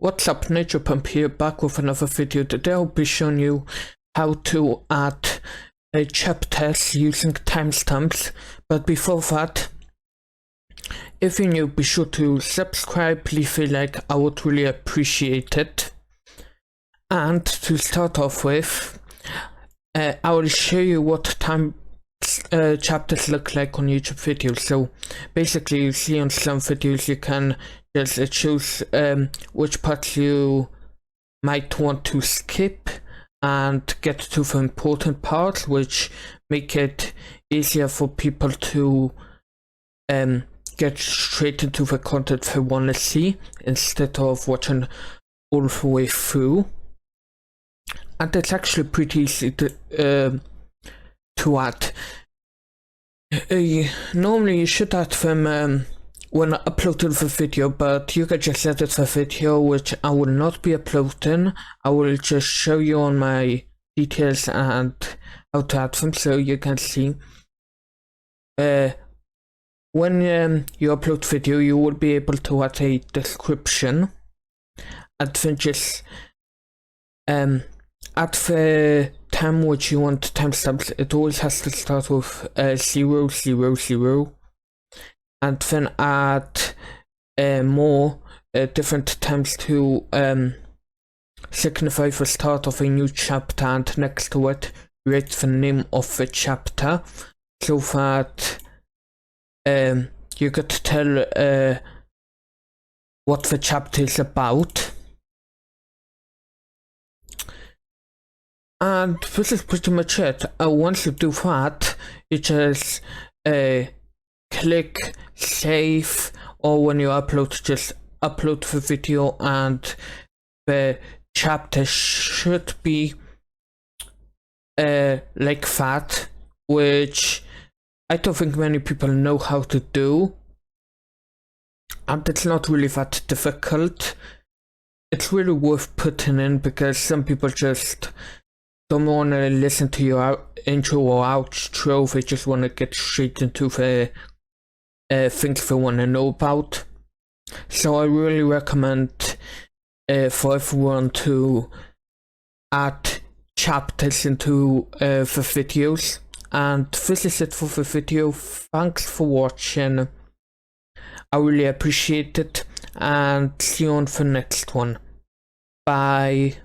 What's up, Nature Pump here, back with another video. Today I'll be showing you how to add chapters using timestamps. But before that, if you're new, be sure to subscribe, leave a like, I would really appreciate it. And to start off with, I will show you what chapters look like on YouTube videos. So basically, you see on some videos you can just choose which parts you might want to skip and get to the important parts, which make it easier for people to get straight into the content they want to see instead of watching all the way through. And it's actually pretty easy to add. Normally you should add them when uploading the video, but you can just edit the video, which I will not be uploading. I will just show you on my details and how to add them, so you can see. When you upload video, you will be able to add a description, and then just at the time which you want timestamps, it always has to start with 000, and then add more different times to signify the start of a new chapter, and next to it write the name of the chapter, so that you could tell what the chapter is about. And this is pretty much it. Once you do that, you just click save, or when you upload, just upload the video, and the chapter should be like that, which I don't think many people know how to do, and it's not really that difficult. It's really worth putting in, because some people just don't want to listen to your intro or outro, they just want to get straight into the things they want to know about. So I really recommend for everyone to add chapters into the videos. And this is it for the video. Thanks for watching. I really appreciate it, and see you on the next one. Bye.